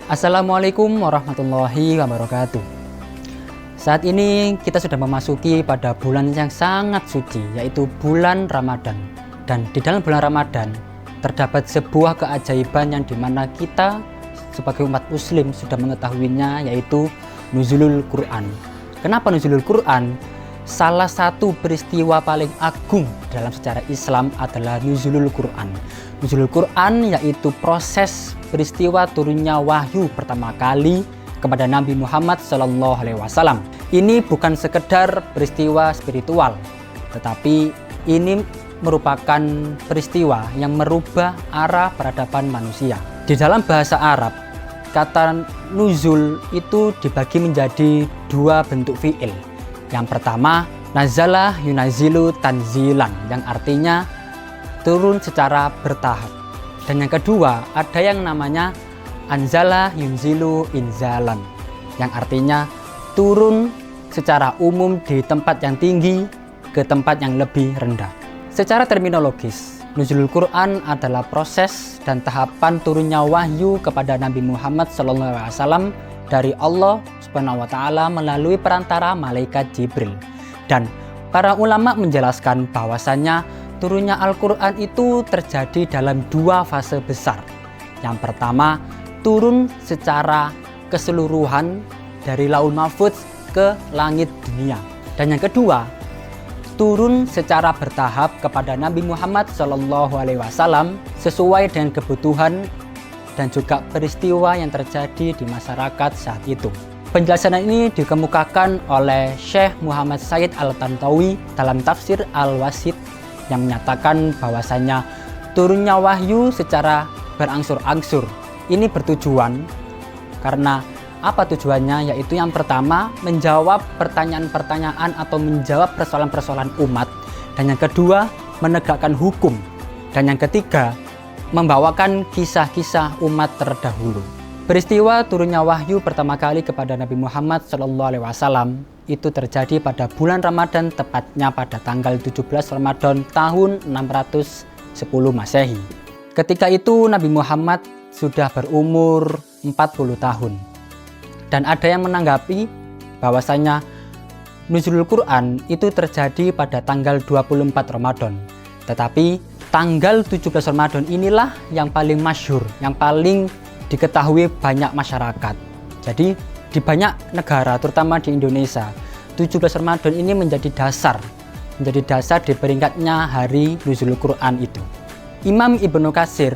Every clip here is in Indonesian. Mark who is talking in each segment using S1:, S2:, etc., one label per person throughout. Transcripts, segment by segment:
S1: Assalamualaikum warahmatullahi wabarakatuh. Saat ini kita sudah memasuki pada bulan yang sangat suci, yaitu bulan Ramadan. Dan di dalam bulan Ramadan terdapat sebuah keajaiban yang dimana kita sebagai umat muslim sudah mengetahuinya, yaitu nuzulul Quran. Kenapa nuzulul Quran? Salah satu peristiwa paling agung dalam sejarah Islam adalah nuzulul Quran. Nuzulul Quran yaitu proses peristiwa turunnya wahyu pertama kali kepada Nabi Muhammad SAW. Ini bukan sekedar peristiwa spiritual, tetapi ini merupakan peristiwa yang merubah arah peradaban manusia. Di dalam bahasa Arab, kata nuzul itu dibagi menjadi dua bentuk fi'il. Yang pertama, nazala yunazilu tanzilan, yang artinya turun secara bertahap. Dan yang kedua, ada yang namanya anzala yunzilu inzalan, yang artinya turun secara umum di tempat yang tinggi ke tempat yang lebih rendah. Secara terminologis, nuzulul Quran adalah proses dan tahapan turunnya wahyu kepada Nabi Muhammad SAW dari Allah Subhanahu wa Ta'ala melalui perantara malaikat Jibril. Dan para ulama menjelaskan bahwasannya turunnya Al-Quran itu terjadi dalam dua fase besar. Yang pertama, turun secara keseluruhan dari Lauhul Mahfuz ke langit dunia. Dan yang kedua, turun secara bertahap kepada Nabi Muhammad SAW sesuai dengan kebutuhan dan juga peristiwa yang terjadi di masyarakat saat itu. Penjelasan ini dikemukakan oleh Syekh Muhammad Said Al-Tantawi dalam tafsir Al-Wasit yang menyatakan bahwasanya turunnya wahyu secara berangsur-angsur. Ini bertujuan karena apa tujuannya? Yaitu yang pertama, menjawab pertanyaan-pertanyaan atau menjawab persoalan-persoalan umat. Dan yang kedua, menegakkan hukum. Dan yang ketiga, membawakan kisah-kisah umat terdahulu. Peristiwa turunnya wahyu pertama kali kepada Nabi Muhammad SAW itu terjadi pada bulan Ramadan, tepatnya pada tanggal 17 Ramadan tahun 610 Masehi. Ketika itu Nabi Muhammad sudah berumur 40 tahun. Dan ada yang menanggapi bahwasanya nuzulul Quran itu terjadi pada tanggal 24 Ramadan. Tetapi tanggal 17 Ramadan inilah yang paling masyhur, yang paling diketahui banyak masyarakat. Jadi di banyak negara, terutama di Indonesia, 17 Ramadan ini menjadi dasar di peringkatnya hari nuzulul Quran itu. Imam Ibnu Katsir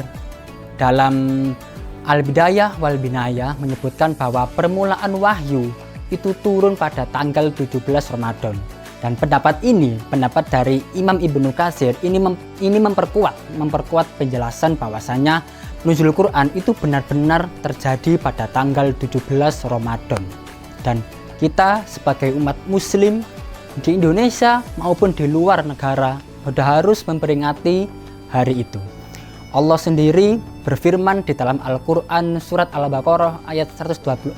S1: dalam Al-Bidayah wal Binayah menyebutkan bahwa permulaan wahyu itu turun pada tanggal 17 Ramadan. Dan pendapat dari Imam Ibnu Katsir ini memperkuat penjelasan bahwasanya nuzulul Quran itu benar-benar terjadi pada tanggal 17 Ramadan. Dan kita sebagai umat muslim di Indonesia maupun di luar negara sudah harus memperingati hari itu. Allah sendiri berfirman di dalam Al-Quran surat Al-Baqarah ayat 185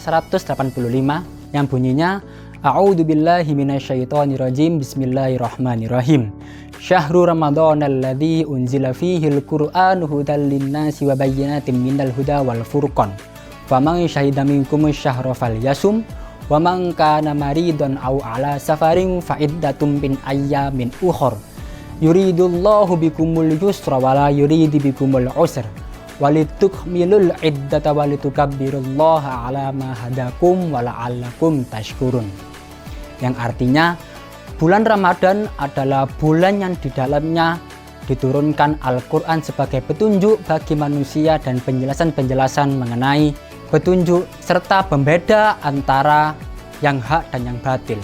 S1: yang bunyinya, A'udzu billahi minasyaitonir rajim, bismillahirrahmanirrahim. Syahrul Ramadan alladzi unzila fihil Qur'anu hudal linnasi wa bayyinatin minal huda wal furqan. Faman syahida minkum syahra falyasum wa man kana maridan aw ala safarin fa iddatum min ayyamin ukhra. Yuridullahu bikumul yusra wa la yuridu bikumul usra. Walitukmilul iddata walitukabbirullaha ala ma hadakum wa la'allakum tashkurun. Yang artinya bulan Ramadan adalah bulan yang di dalamnya diturunkan Al-Quran sebagai petunjuk bagi manusia dan penjelasan-penjelasan mengenai petunjuk serta pembeda antara yang hak dan yang batil.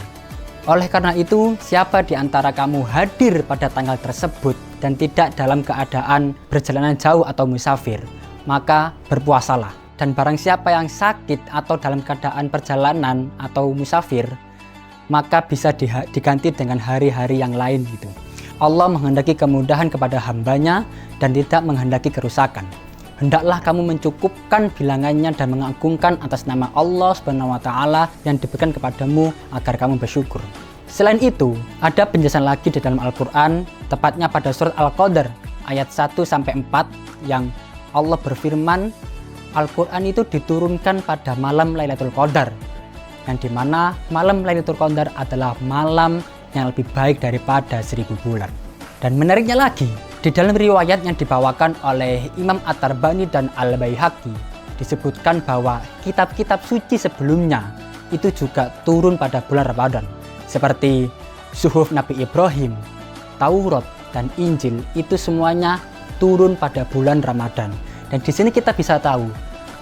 S1: Oleh karena itu, siapa di antara kamu hadir pada tanggal tersebut dan tidak dalam keadaan perjalanan jauh atau musafir, maka berpuasalah. Dan barang siapa yang sakit atau dalam keadaan perjalanan atau musafir, maka bisa diganti dengan hari-hari yang lain gitu. Allah menghendaki kemudahan kepada hambanya dan tidak menghendaki kerusakan. Hendaklah kamu mencukupkan bilangannya dan mengagungkan atas nama Allah Subhanahu wa Ta'ala yang diberikan kepadamu agar kamu bersyukur. Selain itu, ada penjelasan lagi di dalam Al-Quran, tepatnya pada surat Al-Qadr ayat 1-4 yang Allah berfirman Al-Quran itu diturunkan pada malam Lailatul Qadar, yang dimana malam Lailatul Qadar adalah malam yang lebih baik daripada 1000 bulan. Dan menariknya lagi, di dalam riwayat yang dibawakan oleh Imam At-Tabari dan Al-Baihaqi disebutkan bahwa kitab-kitab suci sebelumnya itu juga turun pada bulan Ramadan, seperti Suhuf Nabi Ibrahim, Taurat, dan Injil itu semuanya turun pada bulan Ramadan. Dan di sini kita bisa tahu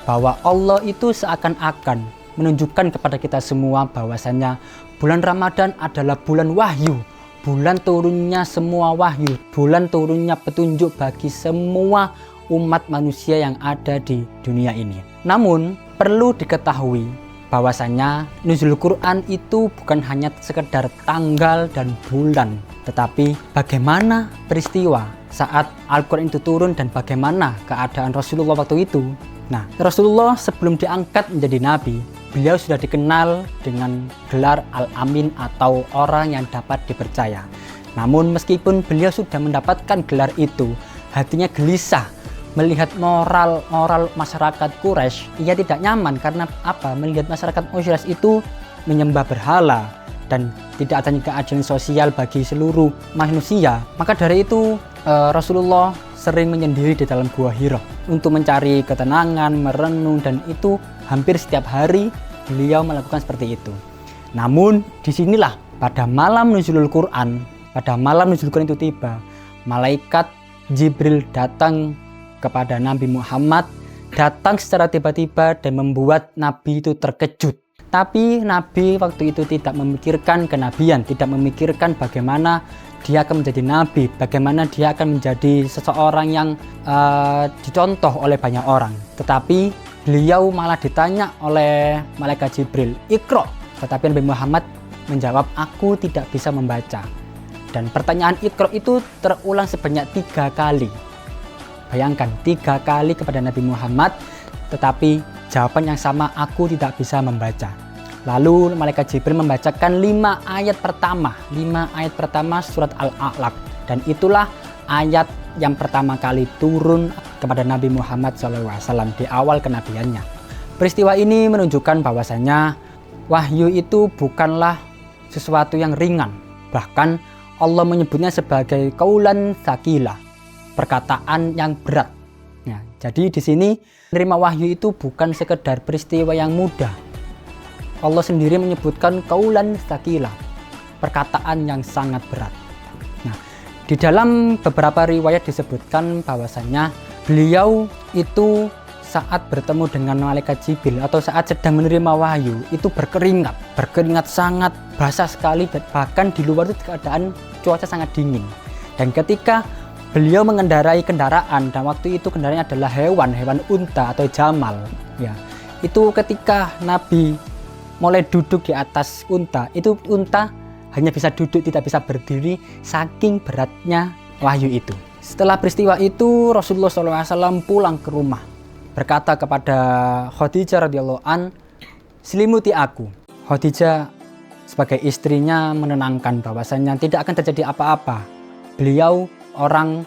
S1: bahwa Allah itu seakan-akan menunjukkan kepada kita semua bahwasannya bulan Ramadan adalah bulan wahyu, bulan turunnya semua wahyu, bulan turunnya petunjuk bagi semua umat manusia yang ada di dunia ini. Namun perlu diketahui bahwasanya nuzul Quran itu bukan hanya sekedar tanggal dan bulan, tetapi bagaimana peristiwa saat Al-Quran itu turun dan bagaimana keadaan Rasulullah waktu itu. Nah, Rasulullah sebelum diangkat menjadi nabi, beliau sudah dikenal dengan gelar Al-Amin atau orang yang dapat dipercaya. Namun meskipun beliau sudah mendapatkan gelar itu, hatinya gelisah melihat moral masyarakat Quraisy. Ia tidak nyaman karena apa? Melihat masyarakat Quraisy itu menyembah berhala dan tidak adanya keadilan sosial bagi seluruh manusia. Maka dari itu Rasulullah sering menyendiri di dalam Gua Hira untuk mencari ketenangan, merenung, dan itu hampir setiap hari beliau melakukan seperti itu. Namun disinilah pada malam nuzulul Quran, pada malam nuzulul Quran itu tiba, malaikat Jibril datang kepada Nabi Muhammad, datang secara tiba-tiba dan membuat Nabi itu terkejut. Tapi Nabi waktu itu tidak memikirkan kenabian, tidak memikirkan bagaimana dia akan menjadi nabi, bagaimana dia akan menjadi seseorang yang dicontoh oleh banyak orang. Tetapi beliau malah ditanya oleh malaikat Jibril, "Iqra." Tetapi Nabi Muhammad menjawab, "Aku tidak bisa membaca." Dan pertanyaan Iqra itu terulang sebanyak 3 kali. Bayangkan, 3 kali kepada Nabi Muhammad, tetapi jawaban yang sama, "Aku tidak bisa membaca." Lalu malaikat Jibril membacakan 5 ayat pertama surat Al-A'laq, dan itulah ayat yang pertama kali turun kepada Nabi Muhammad SAW di awal kenabiannya. Peristiwa ini menunjukkan bahwasanya wahyu itu bukanlah sesuatu yang ringan, bahkan Allah menyebutnya sebagai qaulan tsaqila, perkataan yang berat. Ya, jadi di sini menerima wahyu itu bukan sekedar peristiwa yang mudah. Allah sendiri menyebutkan qaulan tsaqila, perkataan yang sangat berat. Nah, di dalam beberapa riwayat disebutkan bahwasanya beliau itu saat bertemu dengan malaikat Jibril atau saat sedang menerima wahyu itu berkeringat sangat basah sekali, bahkan di luar itu keadaan cuaca sangat dingin. Dan ketika beliau mengendarai kendaraan, dan waktu itu kendaraannya adalah hewan unta atau jamal, ya, itu ketika Nabi mulai duduk di atas unta, itu unta hanya bisa duduk, tidak bisa berdiri saking beratnya wahyu itu. Setelah peristiwa itu Rasulullah SAW pulang ke rumah, berkata kepada Khadijah radhiyallahu an, "Selimuti aku." Khadijah sebagai istrinya menenangkan bahwasanya tidak akan terjadi apa-apa. Beliau orang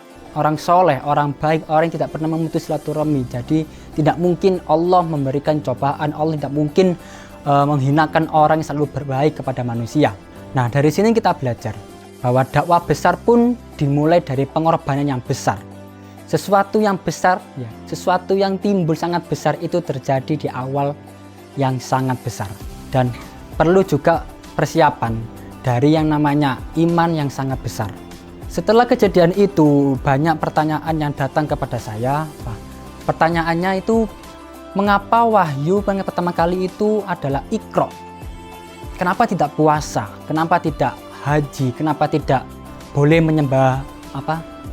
S1: soleh, orang baik, orang yang tidak pernah memutus silaturahmi. Jadi tidak mungkin Allah memberikan cobaan, Allah tidak mungkin menghinakan orang yang selalu berbaik kepada manusia. Nah, dari sini kita belajar bahwa dakwah besar pun dimulai dari pengorbanan yang besar. Sesuatu yang besar, ya, sesuatu yang timbul sangat besar itu terjadi di awal yang sangat besar. Dan perlu juga persiapan dari yang namanya iman yang sangat besar. Setelah kejadian itu, banyak pertanyaan yang datang kepada saya. Pertanyaannya itu, mengapa wahyu yang pertama kali itu adalah Iqra? Kenapa tidak puasa? Kenapa tidak haji? Kenapa tidak boleh menyembah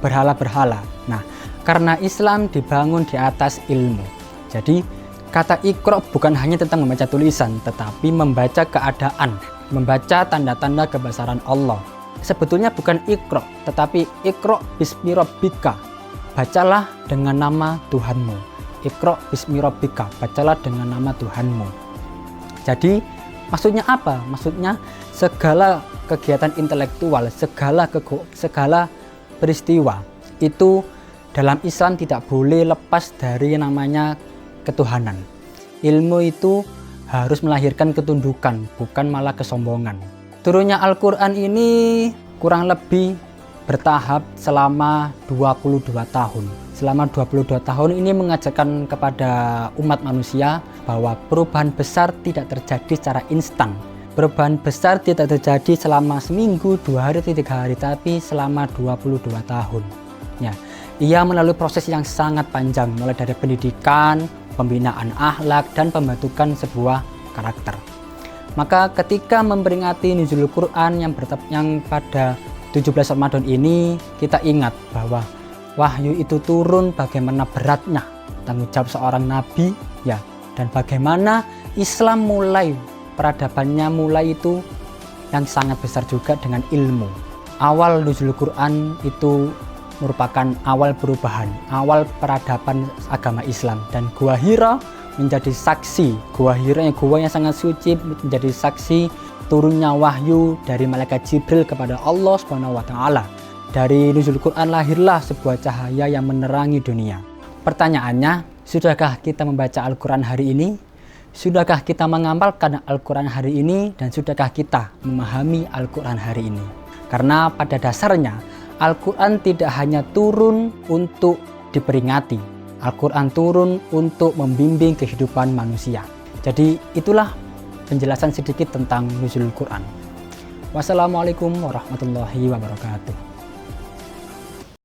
S1: berhala-berhala? Nah, karena Islam dibangun di atas ilmu. Jadi kata Iqra bukan hanya tentang membaca tulisan, tetapi membaca keadaan, membaca tanda-tanda kebesaran Allah. Sebetulnya bukan Iqra, tetapi Iqra bismi rabbika, bacalah dengan nama Tuhanmu. Iqra bismi rabbika, bacalah dengan nama Tuhanmu. Jadi maksudnya apa? Maksudnya segala kegiatan intelektual, segala peristiwa itu dalam Islam tidak boleh lepas dari yang namanya ketuhanan. Ilmu itu harus melahirkan ketundukan, bukan malah kesombongan. Turunnya Al-Quran ini kurang lebih bertahap selama 22 tahun. Selama 22 tahun ini mengajarkan kepada umat manusia bahwa perubahan besar tidak terjadi secara instan. Perubahan besar tidak terjadi selama seminggu, 2 hari, 3 hari, tapi selama 22 tahun. Ya, ia melalui proses yang sangat panjang, mulai dari pendidikan, pembinaan akhlak, dan pembentukan sebuah karakter. Maka ketika memperingati Nuzulul Quran yang pada 17 Ramadan ini, kita ingat bahwa wahyu itu turun, bagaimana beratnya tanggung jawab seorang nabi, ya, dan bagaimana Islam mulai peradabannya itu yang sangat besar juga dengan ilmu. Awal Nuzulul Quran itu merupakan awal perubahan, awal peradaban agama Islam, dan Gua Hira menjadi saksi. Gua Hira yang gua yang sangat suci menjadi saksi turunnya wahyu dari malaikat Jibril kepada Allah Subhanahu wa taala. Dari Nuzulul Quran lahirlah sebuah cahaya yang menerangi dunia. Pertanyaannya, sudahkah kita membaca Al-Quran hari ini? Sudahkah kita mengamalkan Al-Quran hari ini? Dan sudahkah kita memahami Al-Quran hari ini? Karena pada dasarnya Al-Quran tidak hanya turun untuk diperingati, Al-Quran turun untuk membimbing kehidupan manusia. Jadi itulah penjelasan sedikit tentang Nuzulul Quran. Wassalamualaikum warahmatullahi wabarakatuh.